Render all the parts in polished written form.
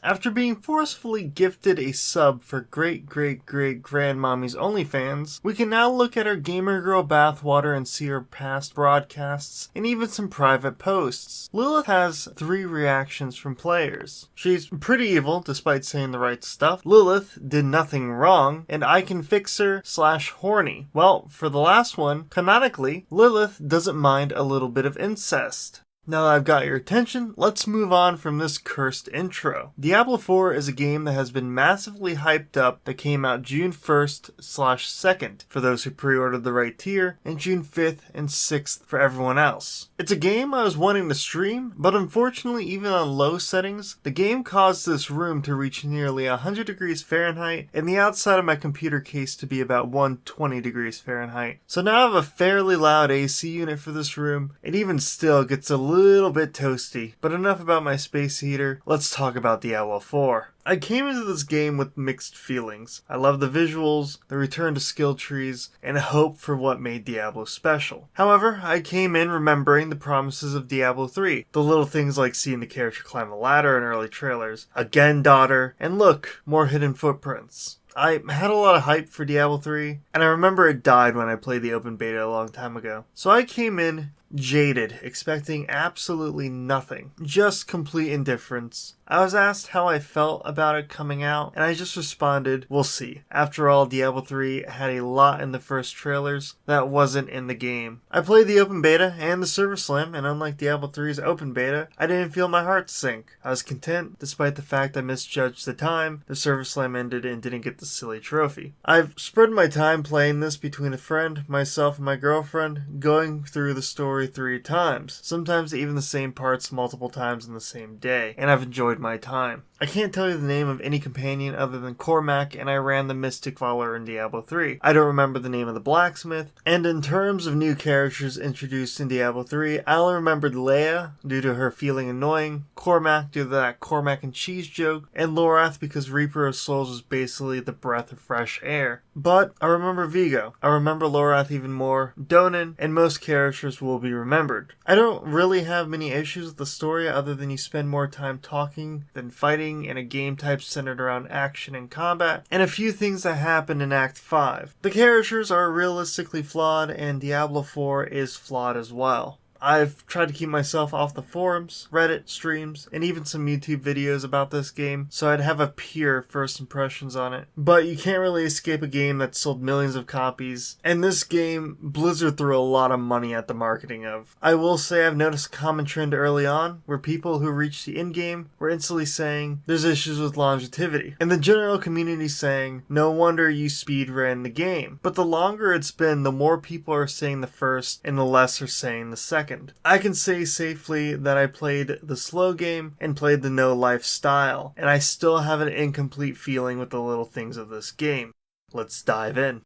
After being forcefully gifted a sub for great-great-great-grandmommy's OnlyFans, we can now look at our gamer girl bathwater and see her past broadcasts and even some private posts. Lilith has 3 reactions from players. She's pretty evil despite saying the right stuff. Lilith did nothing wrong, and I can fix her / horny. Well, for the last one, canonically, Lilith doesn't mind a little bit of incest. Now that I've got your attention, let's move on from this cursed intro. Diablo 4 is a game that has been massively hyped up that came out June 1st / 2nd for those who pre-ordered the right tier, and June 5th and 6th for everyone else. It's a game I was wanting to stream, but unfortunately even on low settings, the game caused this room to reach nearly 100 degrees Fahrenheit and the outside of my computer case to be about 120 degrees Fahrenheit. So now I have a fairly loud AC unit for this room, and even still it gets a little bit toasty. But enough about my space heater, let's talk about Diablo 4. I came into this game with mixed feelings. I love the visuals, the return to skill trees, and hope for what made Diablo special. However, I came in remembering the promises of Diablo 3, the little things like seeing the character climb a ladder in early trailers, again daughter, and look, more hidden footprints. I had a lot of hype for Diablo 3, and I remember it died when I played the open beta a long time ago. So I came in jaded, expecting absolutely nothing, just complete indifference. I was asked how I felt about it coming out, and I just responded, we'll see. After all, Diablo 3 had a lot in the first trailers that wasn't in the game. I played the open beta and the server slam, and unlike Diablo 3's open beta, I didn't feel my heart sink. I was content, despite the fact I misjudged the time, the server slam ended and didn't get the silly trophy. I've spread my time playing this between a friend, myself, and my girlfriend, going through the story 3 times, sometimes even the same parts multiple times in the same day, and I've enjoyed my time. I can't tell you the name of any companion other than Cormac, and I ran the Mystic Follower in Diablo 3. I don't remember the name of the blacksmith, and in terms of new characters introduced in Diablo 3, I only remembered Leia due to her feeling annoying, Cormac due to that Cormac and cheese joke, and Lorath because Reaper of Souls was basically the breath of fresh air. But I remember Vigo. I remember Lorath even more, Donan, and most characters will be remembered. I don't really have many issues with the story other than you spend more time talking than fighting in a game type centered around action and combat, and a few things that happen in Act 5. The characters are realistically flawed, and Diablo 4 is flawed as well. I've tried to keep myself off the forums, Reddit, streams, and even some YouTube videos about this game, so I'd have a pure first impressions on it. But you can't really escape a game that sold millions of copies, and this game, Blizzard threw a lot of money at the marketing of. I will say I've noticed a common trend early on, where people who reached the endgame were instantly saying, there's issues with longevity, and the general community saying, no wonder you speedran the game. But the longer it's been, the more people are saying the first, and the less are saying the second. I can say safely that I played the slow game and played the no life style, and I still have an incomplete feeling with the little things of this game. Let's dive in.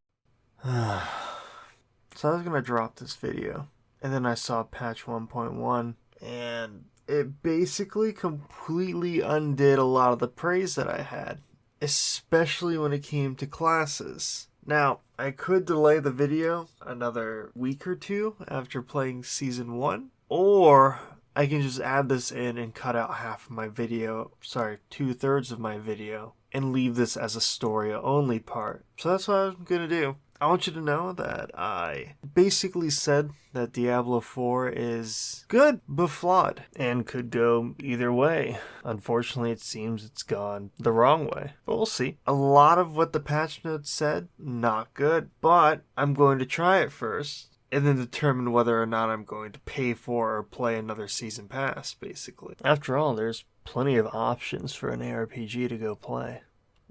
So I was gonna drop this video, and then I saw patch 1.1, and it basically completely undid a lot of the praise that I had, especially when it came to classes. Now, I could delay the video another week or 2 after playing Season 1, or I can just add this in and cut out half of my video, 2/3 of my video, and leave this as a story-only part. So that's what I'm gonna do. I want you to know that I basically said that Diablo 4 is good, but flawed, and could go either way. Unfortunately, it seems it's gone the wrong way, but we'll see. A lot of what the patch notes said, not good, but I'm going to try it first, and then determine whether or not I'm going to pay for or play another season pass, basically. After all, there's plenty of options for an ARPG to go play.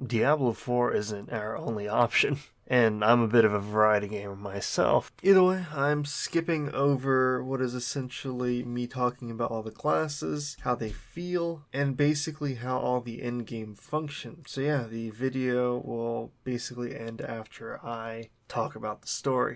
Diablo 4 isn't our only option. And I'm a bit of a variety gamer myself. Either way, I'm skipping over what is essentially me talking about all the classes, how they feel, and basically how all the endgame function. So yeah, the video will basically end after I talk about the story.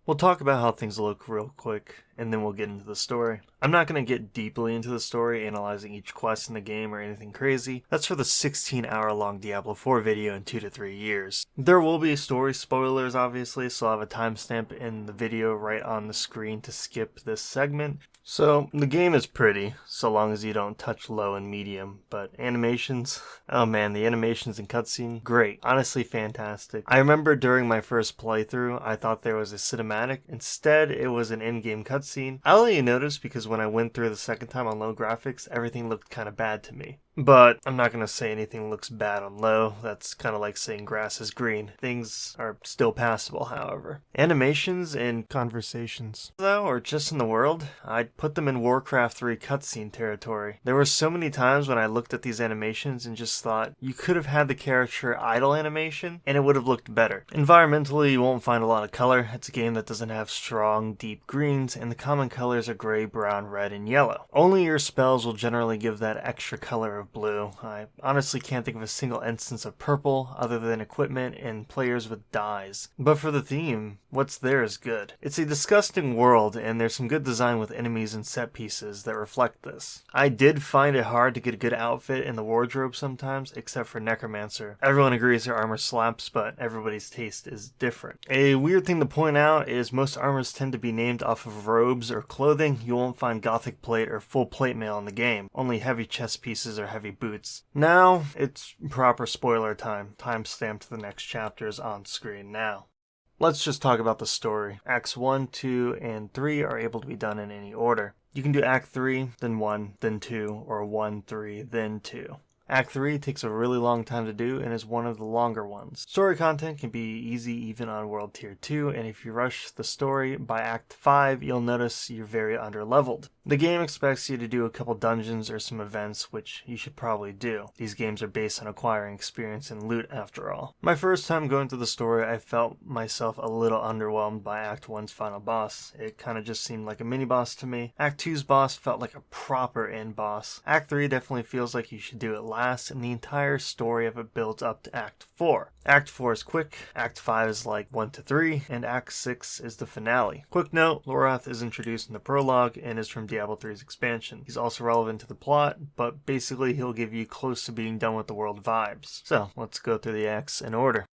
We'll talk about how things look real quick, and then we'll get into the story. I'm not going to get deeply into the story, analyzing each quest in the game or anything crazy. That's for the 16-hour-long Diablo 4 video in 2 to 3 years. There will be story spoilers, obviously, so I'll have a timestamp in the video right on the screen to skip this segment. So, the game is pretty, so long as you don't touch low and medium, but animations, oh man, the animations and cutscene, great, honestly fantastic. I remember during my first playthrough, I thought there was a cinematic, instead it was an in-game cutscene. I only noticed because when I went through the second time on low graphics, everything looked kinda bad to me. But I'm not gonna say anything looks bad on low, that's kinda like saying grass is green. Things are still passable, however. Animations and conversations, though, or just in the world, I'd put them in Warcraft 3 cutscene territory. There were so many times when I looked at these animations and just thought, you could have had the character idle animation, and it would have looked better. Environmentally, you won't find a lot of color. It's a game that doesn't have strong, deep greens, and the common colors are gray, brown, red, and yellow. Only your spells will generally give that extra color of blue. I honestly can't think of a single instance of purple other than equipment and players with dyes. But for the theme, what's there is good. It's a disgusting world, and there's some good design with enemies and set pieces that reflect this. I did find it hard to get a good outfit in the wardrobe sometimes, except for Necromancer. Everyone agrees their armor slaps, but everybody's taste is different. A weird thing to point out is most armors tend to be named off of robes or clothing. You won't find gothic plate or full plate mail in the game. Only heavy chest pieces or heavy boots. Now, it's proper spoiler time. Timestamp to the next chapter is on screen now. Let's just talk about the story. Acts 1, 2, and 3 are able to be done in any order. You can do Act 3, then 1, then 2, or 1, 3, then 2. Act 3 takes a really long time to do and is one of the longer ones. Story content can be easy even on World Tier 2, and if you rush the story by Act 5, you'll notice you're very underleveled. The game expects you to do a couple dungeons or some events, which you should probably do. These games are based on acquiring experience and loot after all. My first time going through the story, I felt myself a little underwhelmed by Act 1's final boss. It kinda just seemed like a mini-boss to me. Act 2's boss felt like a proper end boss. Act 3 definitely feels like you should do it last, and the entire story of it builds up to Act 4. Act 4 is quick, Act 5 is like 1 to 3, and Act 6 is the finale. Quick note, Lorath is introduced in the prologue and is from Diablo 3's expansion. He's also relevant to the plot, but basically he'll give you close to being done with the world vibes. So, let's go through the acts in order.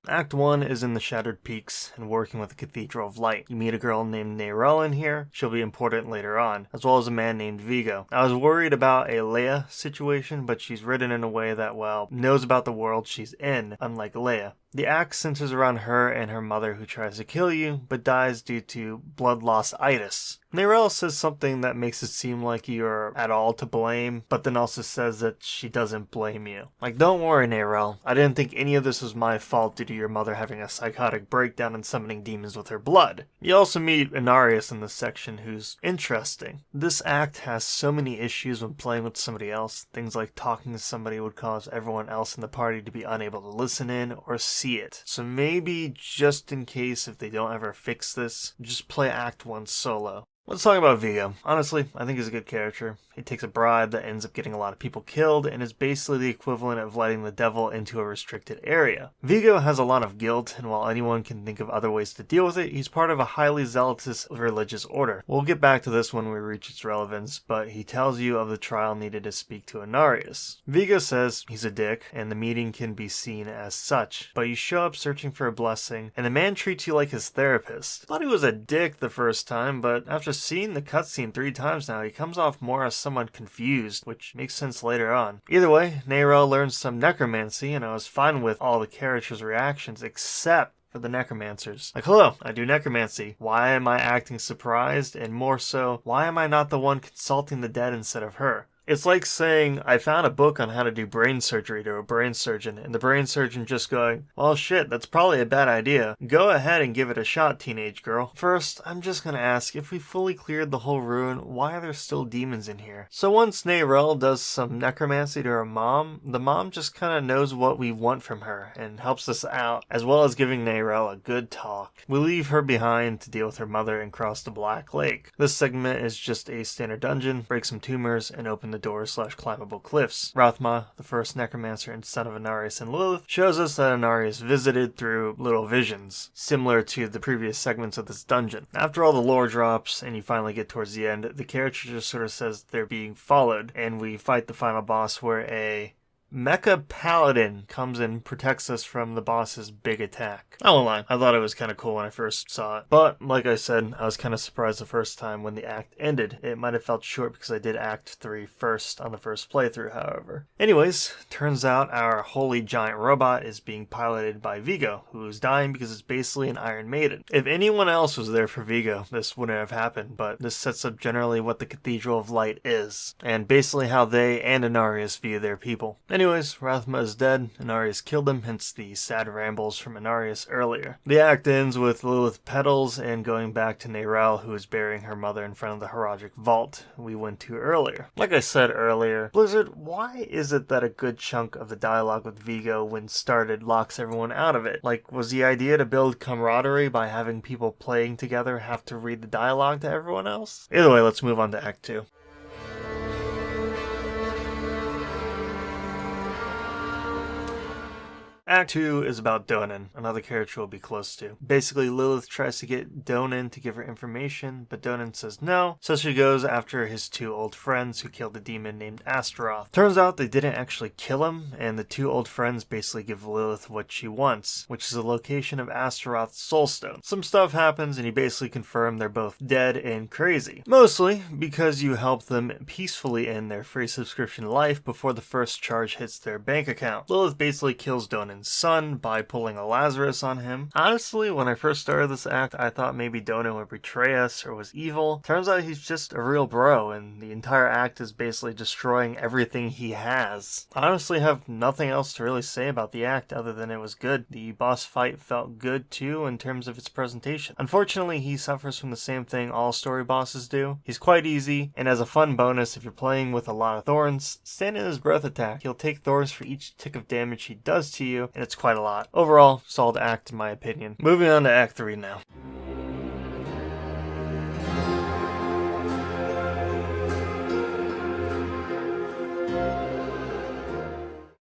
Act 1 is in the Shattered Peaks and working with the Cathedral of Light. You meet a girl named Neyrelle in here, she'll be important later on, as well as a man named Vigo. I was worried about a Leia situation, but she's written in a way that, well, knows about the world she's in, unlike Leia. The act centers around her and her mother who tries to kill you, but dies due to blood loss-itis. Neyrelle says something that makes it seem like you're at all to blame, but then also says that she doesn't blame you. Like, don't worry, Neyrelle. I didn't think any of this was my fault due to your mother having a psychotic breakdown and summoning demons with her blood. You also meet Inarius in this section, who's interesting. This act has so many issues when playing with somebody else. Things like talking to somebody would cause everyone else in the party to be unable to listen in or see it. So maybe just in case if they don't ever fix this, just play Act 1 solo. Let's talk about Vigo. Honestly, I think he's a good character. He takes a bribe that ends up getting a lot of people killed and is basically the equivalent of letting the devil into a restricted area. Vigo has a lot of guilt, and while anyone can think of other ways to deal with it, he's part of a highly zealous religious order. We'll get back to this when we reach its relevance, but he tells you of the trial needed to speak to Inarius. Vigo says he's a dick, and the meeting can be seen as such, but you show up searching for a blessing, and the man treats you like his therapist. I thought he was a dick the first time, but after seeing the cutscene 3 times now, he comes off more as someone confused, which makes sense later on. Either way, Neyrelle learns some necromancy, and I was fine with all the characters' reactions except for the necromancers. Like, hello, I do necromancy. Why am I acting surprised? And more so, why am I not the one consulting the dead instead of her? It's like saying, I found a book on how to do brain surgery to a brain surgeon, and the brain surgeon just going, well shit, that's probably a bad idea. Go ahead and give it a shot, teenage girl. First, I'm just gonna ask, if we fully cleared the whole ruin, why are there still demons in here? So once Neyrelle does some necromancy to her mom, the mom just kinda knows what we want from her, and helps us out, as well as giving Neyrelle a good talk. We leave her behind to deal with her mother and cross the Black Lake. This segment is just a standard dungeon, break some tumors, and open the doors/climbable cliffs. Rathma, the first necromancer and son of Inarius and Lilith, shows us that Inarius visited through little visions, similar to the previous segments of this dungeon. After all the lore drops and you finally get towards the end, the character just sort of says they're being followed, and we fight the final boss where a Mecha Paladin comes and protects us from the boss's big attack. I won't lie, I thought it was kind of cool when I first saw it. But, like I said, I was kind of surprised the first time when the act ended. It might have felt short because I did Act 3 first on the first playthrough, however. Anyways, turns out our holy giant robot is being piloted by Vigo, who's dying because it's basically an Iron Maiden. If anyone else was there for Vigo, this wouldn't have happened, but this sets up generally what the Cathedral of Light is, and basically how they and Inarius view their people. Anyways, Rathma is dead, Inarius killed him, hence the sad rambles from Inarius earlier. The act ends with Lilith petals and going back to Neyrelle, who is burying her mother in front of the Horadric vault we went to earlier. Like I said earlier, Blizzard, why is it that a good chunk of the dialogue with Vigo when started locks everyone out of it? Like, was the idea to build camaraderie by having people playing together have to read the dialogue to everyone else? Either way, let's move on to Act 2. Act 2 is about Donan, another character we'll be close to. Basically, Lilith tries to get Donan to give her information, but Donan says no, so she goes after his two old friends who killed a demon named Astaroth. Turns out they didn't actually kill him, and the two old friends basically give Lilith what she wants, which is the location of Astaroth's soulstone. Some stuff happens, and you basically confirm they're both dead and crazy. Mostly because you help them peacefully end their free subscription life before the first charge hits their bank account. Lilith basically kills Donan son by pulling a Lazarus on him. Honestly, when I first started this act, I thought maybe Donan would betray us or was evil. Turns out he's just a real bro, and the entire act is basically destroying everything he has. I honestly have nothing else to really say about the act other than it was good. The boss fight felt good too in terms of its presentation. Unfortunately, he suffers from the same thing all story bosses do. He's quite easy, and as a fun bonus, if you're playing with a lot of thorns, stand in his breath attack. He'll take thorns for each tick of damage he does to you, and it's quite a lot. Overall, solid act in my opinion. Moving on to Act 3 now.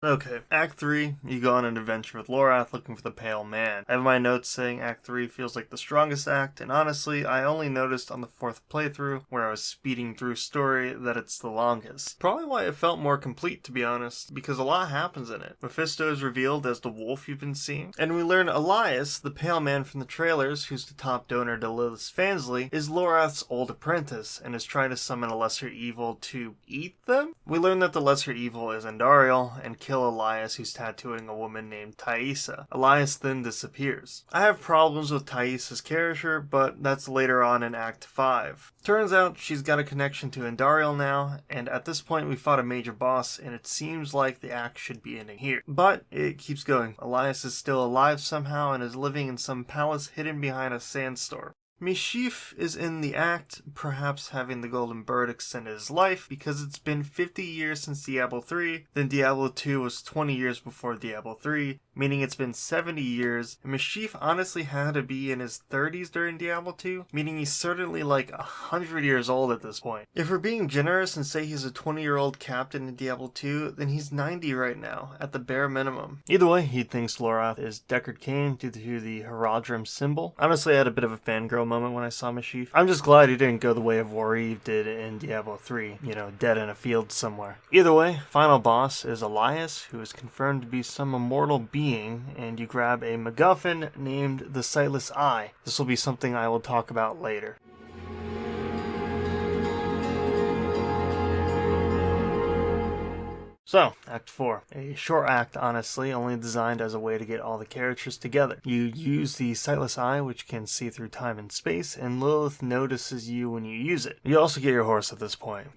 Okay, Act 3, you go on an adventure with Lorath looking for the Pale Man. I have my notes saying Act 3 feels like the strongest act, and honestly, I only noticed on the fourth playthrough, where I was speeding through story, that it's the longest. Probably why it felt more complete, to be honest, because a lot happens in it. Mephisto is revealed as the wolf you've been seeing, and we learn Elias, the Pale Man from the trailers, who's the top donor to Lilith's Fansley, is Lorath's old apprentice, and is trying to summon a lesser evil to eat them? We learn that the lesser evil is Andariel, and kill Elias, who's tattooing a woman named Thaisa. Elias then disappears. I have problems with Thaisa's character, but that's later on in Act 5. Turns out she's got a connection to Andariel now, and at this point we fought a major boss, and it seems like the act should be ending here. But it keeps going. Elias is still alive somehow and is living in some palace hidden behind a sandstorm. Mishif is in the act, perhaps having the Golden Bird extend his life, because it's been 50 years since Diablo 3, then Diablo 2 was 20 years before Diablo 3, meaning it's been 70 years, and Mishif honestly had to be in his 30s during Diablo 2, meaning he's certainly like 100 years old at this point. If we're being generous and say he's a 20-year-old captain in Diablo 2, then he's 90 right now, at the bare minimum. Either way, he thinks Lorath is Deckard Cain due to the Horadrim symbol. Honestly, I had a bit of a fangirl moment when I saw Mishif. I'm just glad he didn't go the way of Wareve did in Diablo 3, dead in a field somewhere. Either way, final boss is Elias, who is confirmed to be some immortal being, and you grab a MacGuffin named the Sightless Eye. This will be something I will talk about later. So, Act 4. A short act, honestly, only designed as a way to get all the characters together. You use the Sightless Eye, which can see through time and space, and Lilith notices you when you use it. You also get your horse at this point,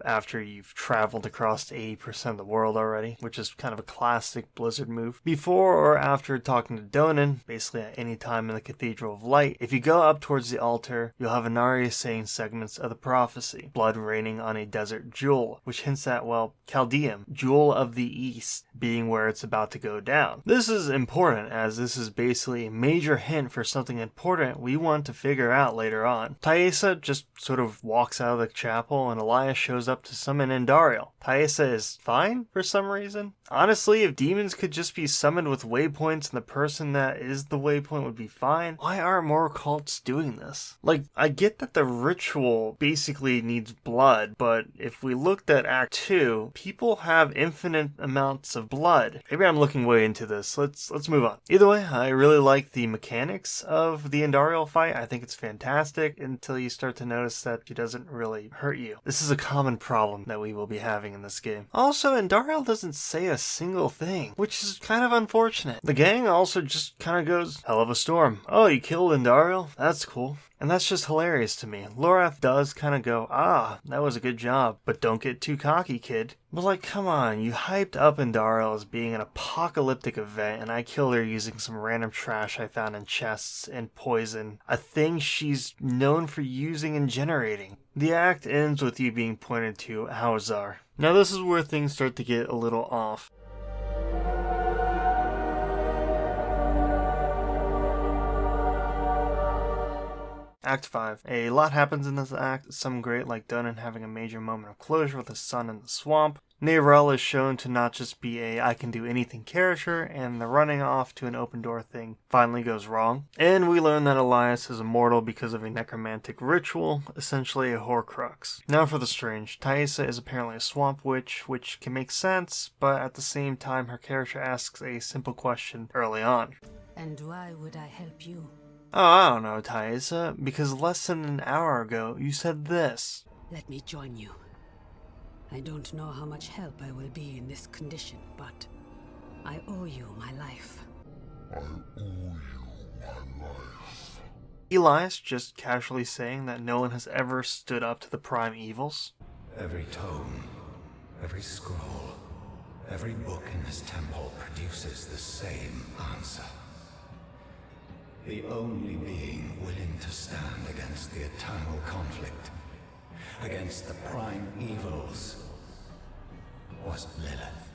after you've traveled across 80% of the world already, which is kind of a classic Blizzard move. Before or after talking to Donan, basically at any time in the Cathedral of Light, if you go up towards the altar, you'll have Inarius saying segments of the prophecy, blood raining on a desert jewel, which hints at, Chaldeum, Jewel of the East, being where it's about to go down. This is important, as this is basically a major hint for something important we want to figure out later on. Thaisa just sort of walks out of the chapel, and Elias shows up to summon Andariel. Thaisa is fine for some reason. Honestly, if demons could just be summoned with waypoints and the person that is the waypoint would be fine, why aren't more cults doing this? I get that the ritual basically needs blood, but if we looked at Act 2, people have have infinite amounts of blood. Maybe I'm looking way into this. Let's move on. Either way, I really like the mechanics of the Andariel fight. I think it's fantastic until you start to notice that she doesn't really hurt you. This is a common problem that we will be having in this game. Also, Andariel doesn't say a single thing, which is kind of unfortunate. The gang also just kind of goes, hell of a storm. Oh, you killed Andariel? That's cool. And that's just hilarious to me. Lorath does kind of go, that was a good job, but don't get too cocky, kid. But like, come on, you hyped up Andariel as being an apocalyptic event, and I killed her using some random trash I found in chests and poison, a thing she's known for using and generating. The act ends with you being pointed to Hawazar. Now this is where things start to get a little off. Act 5. A lot happens in this act, some great like Donan having a major moment of closure with his son in the swamp. Navarel is shown to not just be a I can do anything character, and the running off to an open door thing finally goes wrong. And we learn that Elias is immortal because of a necromantic ritual, essentially a Horcrux. Now for the strange. Thaisa is apparently a swamp witch, which can make sense, but at the same time her character asks a simple question early on. And why would I help you? Oh, I don't know, Thaisa, because less than an hour ago you said this. Let me join you. I don't know how much help I will be in this condition, but I owe you my life. I owe you my life. Elias just casually saying that no one has ever stood up to the prime evils. Every tome, every scroll, every book in this temple produces the same answer. The only being willing to stand against the eternal conflict, against the prime evils, was Lilith.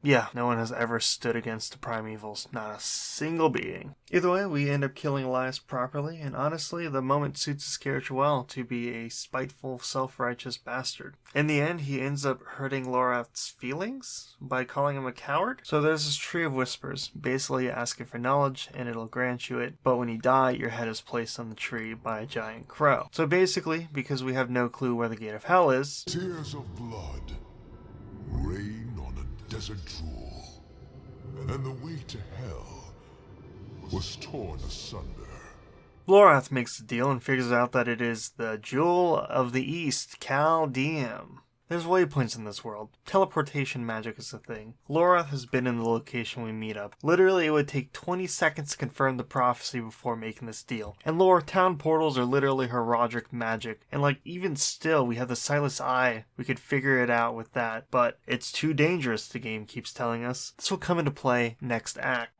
Yeah, no one has ever stood against the prime evils, not a single being. Either way, we end up killing Elias properly, and honestly, the moment suits his character well to be a spiteful, self-righteous bastard. In the end, he ends up hurting Lorath's feelings by calling him a coward. So there's this tree of whispers, basically asking for knowledge, and it'll grant you it, but when you die, your head is placed on the tree by a giant crow. So basically, because we have no clue where the gate of hell is, Tears of blood rain on a desert jewel, and the way to hell was torn asunder. Lorath makes the deal and figures out that it is the Jewel of the East, Caldeum. There's waypoints in this world. Teleportation magic is a thing. Lorath has been in the location we meet up. Literally, it would take 20 seconds to confirm the prophecy before making this deal. And lore, town portals are literally her Roderick magic. And like, even still, we have the Silas Eye. We could figure it out with that. But it's too dangerous, the game keeps telling us. This will come into play next act.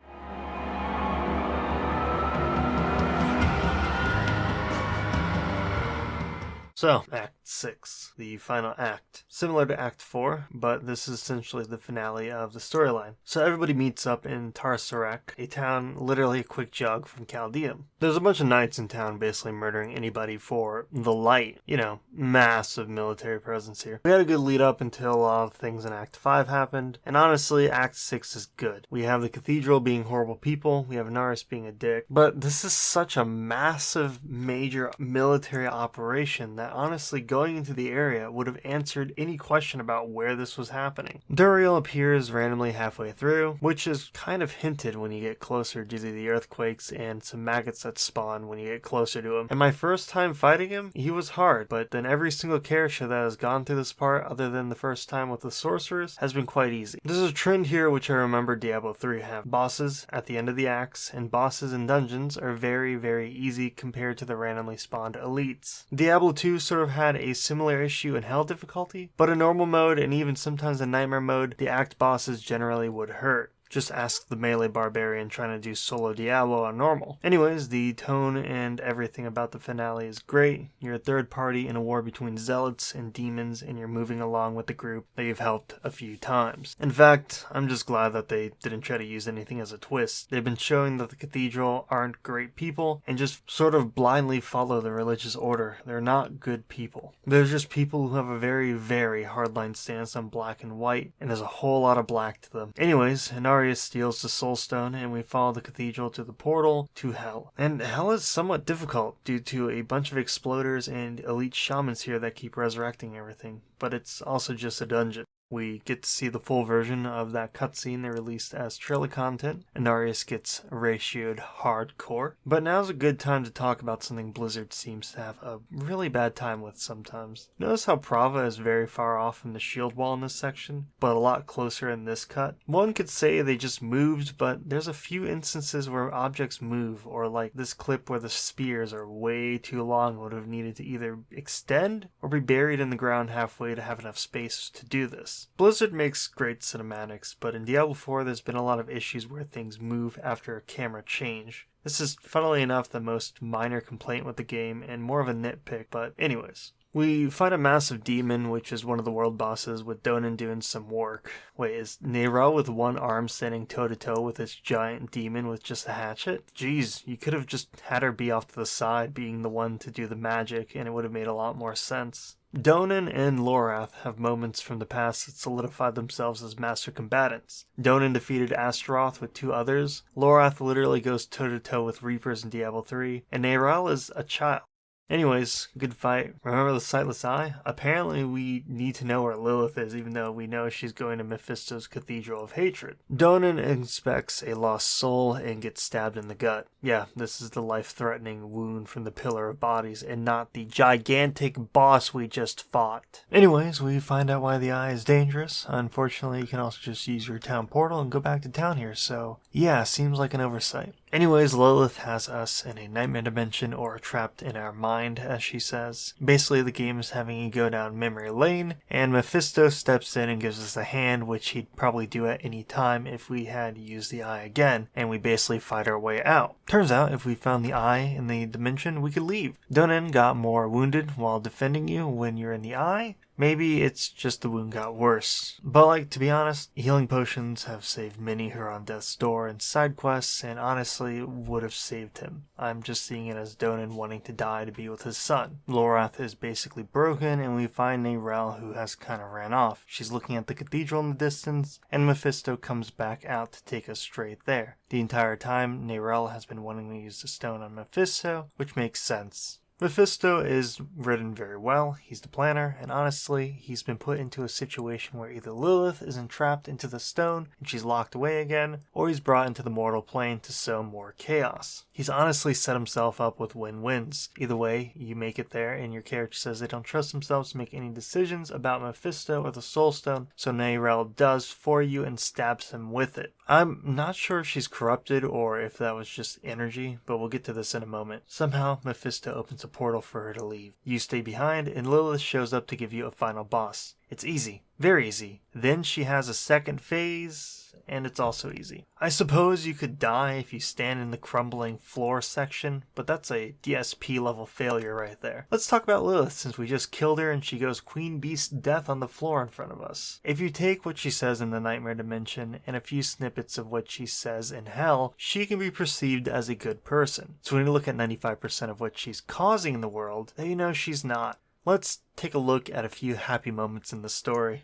So, Act 6, the final act. Similar to Act 4, but this is essentially the finale of the storyline. So everybody meets up in Tar-Sarak, a town literally a quick jog from Caldeum. There's a bunch of knights in town basically murdering anybody for the light. You know, massive military presence here. We had a good lead up until a lot of things in Act 5 happened, and honestly, Act 6 is good. We have the cathedral being horrible people, we have Naris being a dick, but this is such a massive, major military operation that honestly going into the area would have answered any question about where this was happening. Duriel appears randomly halfway through, which is kind of hinted when you get closer due to the earthquakes and some maggots that spawn when you get closer to him. And my first time fighting him, he was hard, but then every single character that has gone through this part, other than the first time with the sorcerers, has been quite easy. There's a trend here which I remember Diablo 3 have. Bosses at the end of the acts, and bosses in dungeons are very, very easy compared to the randomly spawned elites. Diablo 2 sort of had a similar issue in hell difficulty, but in normal mode and even sometimes in nightmare mode, the act bosses generally would hurt. Just ask the melee barbarian trying to do solo Diablo on normal. Anyways, the tone and everything about the finale is great. You're a third party in a war between zealots and demons, and you're moving along with the group that you've helped a few times. In fact, I'm just glad that they didn't try to use anything as a twist. They've been showing that the cathedral aren't great people and just sort of blindly follow the religious order. They're not good people. They're just people who have a very, very hardline stance on black and white, and there's a whole lot of black to them. Anyways, Inarius steals the soul stone, and we follow the cathedral to the portal to hell. And hell is somewhat difficult due to a bunch of exploders and elite shamans here that keep resurrecting everything, but it's also just a dungeon. We get to see the full version of that cutscene they released as trailer content, and Darius gets ratioed hardcore. But now's a good time to talk about something Blizzard seems to have a really bad time with sometimes. Notice how Prava is very far off from the shield wall in this section, but a lot closer in this cut. One could say they just moved, but there's a few instances where objects move, or like this clip where the spears are way too long and would have needed to either extend or be buried in the ground halfway to have enough space to do this. Blizzard makes great cinematics, but in Diablo 4 there's been a lot of issues where things move after a camera change. This is, funnily enough, the most minor complaint with the game and more of a nitpick, but anyways. We find a massive demon, which is one of the world bosses, with Donan doing some work. Wait, is Neyrelle with one arm standing toe-to-toe with this giant demon with just a hatchet? Jeez, you could have just had her be off to the side, being the one to do the magic, and it would have made a lot more sense. Donan and Lorath have moments from the past that solidified themselves as master combatants. Donan defeated Astaroth with 2 others, Lorath literally goes toe-to-toe with Reapers in Diablo 3, and Neyrelle is a child. Anyways, good fight. Remember the Sightless Eye? Apparently we need to know where Lilith is, even though we know she's going to Mephisto's Cathedral of Hatred. Donan inspects a lost soul and gets stabbed in the gut. Yeah, this is the life-threatening wound from the Pillar of Bodies and not the gigantic boss we just fought. Anyways, we find out why the eye is dangerous. Unfortunately, you can also just use your town portal and go back to town here, so yeah, seems like an oversight. Anyways, Lilith has us in a nightmare dimension or trapped in our mind, as she says. Basically, the game is having you go down memory lane, and Mephisto steps in and gives us a hand, which he'd probably do at any time if we had used the eye again, and we basically fight our way out. Turns out, if we found the eye in the dimension, we could leave. Donan got more wounded while defending you when you're in the eye. Maybe it's just the wound got worse. But like, to be honest, healing potions have saved many who are on death's door in side quests, and honestly would have saved him. I'm just seeing it as Donan wanting to die to be with his son. Lorath is basically broken, and we find Neyrelle, who has kind of ran off. She's looking at the cathedral in the distance, and Mephisto comes back out to take us straight there. The entire time, Neyrelle has been wanting to use the stone on Mephisto, which makes sense. Mephisto is written very well, he's the planner, and honestly, he's been put into a situation where either Lilith is entrapped into the stone and she's locked away again, or he's brought into the mortal plane to sow more chaos. He's honestly set himself up with win-wins. Either way, you make it there and your character says they don't trust themselves to make any decisions about Mephisto or the Soul Stone, so Neyrelle does for you and stabs him with it. I'm not sure if she's corrupted or if that was just energy, but we'll get to this in a moment. Somehow, Mephisto opens a portal for her to leave. You stay behind, and Lilith shows up to give you a final boss. It's easy. Very easy. Then she has a second phase, and it's also easy. I suppose you could die if you stand in the crumbling floor section, but that's a DSP level failure right there. Let's talk about Lilith, since we just killed her and she goes Queen Beast death on the floor in front of us. If you take what she says in the Nightmare Dimension and a few snippets of what she says in Hell, she can be perceived as a good person. So when you look at 95% of what she's causing in the world, then you know she's not. Let's take a look at a few happy moments in the story.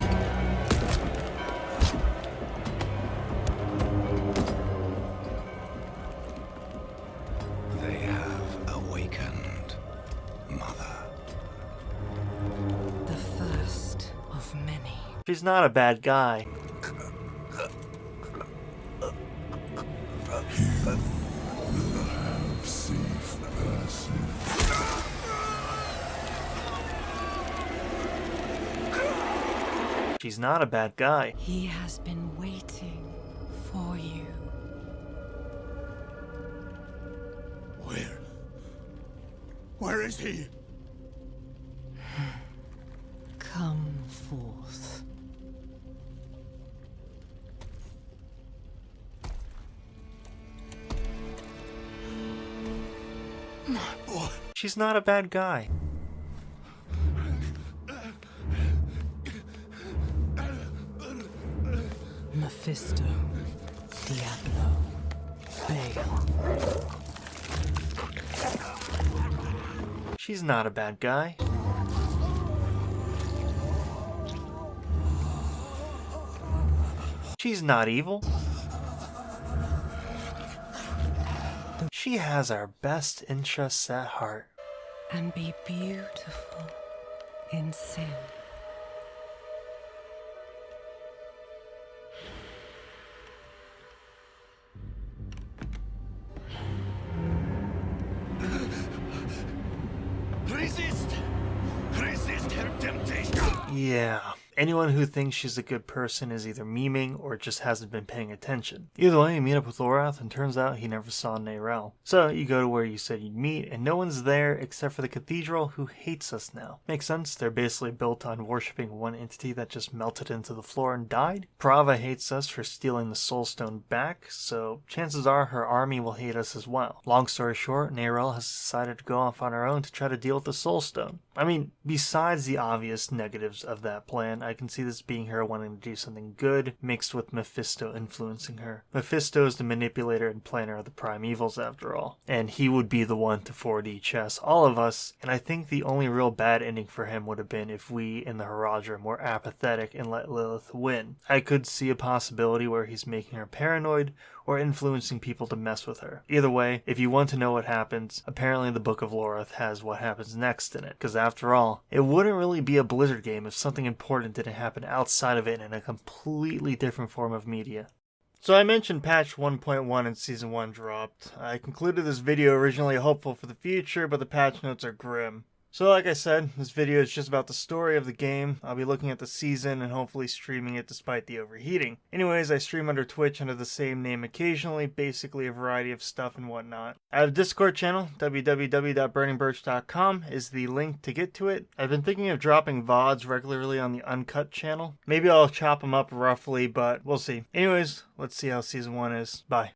They have awakened, Mother. The first of many. She's not a bad guy. Safe passage. She's not a bad guy. He has been waiting for you. Where is he? Come forth. My boy. She's not a bad guy. Mephisto, Diablo, Bale. She's not a bad guy. She's not evil. She has our best interests at heart. And be beautiful in sin. Resist! Resist her temptation! Yeah. Anyone who thinks she's a good person is either memeing or just hasn't been paying attention. Either way, you meet up with Lorath and turns out he never saw Neyrelle. So you go to where you said you'd meet and no one's there except for the cathedral who hates us now. Makes sense, they're basically built on worshipping one entity that just melted into the floor and died. Prava hates us for stealing the Soul Stone back, so chances are her army will hate us as well. Long story short, Neyrelle has decided to go off on her own to try to deal with the Soul Stone. I mean, besides the obvious negatives of that plan, I can see this being her wanting to do something good, mixed with Mephisto influencing her. Mephisto is the manipulator and planner of the prime evils after all, and he would be the one to 4D chess all of us, and I think the only real bad ending for him would have been if we in the Haradrim were apathetic and let Lilith win. I could see a possibility where he's making her paranoid, or influencing people to mess with her. Either way, if you want to know what happens, apparently the Book of Lorath has what happens next in it, because after all, it wouldn't really be a Blizzard game if something important didn't happen outside of it in a completely different form of media. So I mentioned patch 1.1 in Season 1 dropped. I concluded this video originally hopeful for the future, but the patch notes are grim. So like I said, this video is just about the story of the game. I'll be looking at the season and hopefully streaming it despite the overheating. Anyways, I stream under Twitch under the same name occasionally, basically a variety of stuff and whatnot. I have a Discord channel, www.burningbirch.com is the link to get to it. I've been thinking of dropping VODs regularly on the Uncut channel. Maybe I'll chop them up roughly, but we'll see. Anyways, let's see how Season 1 is. Bye.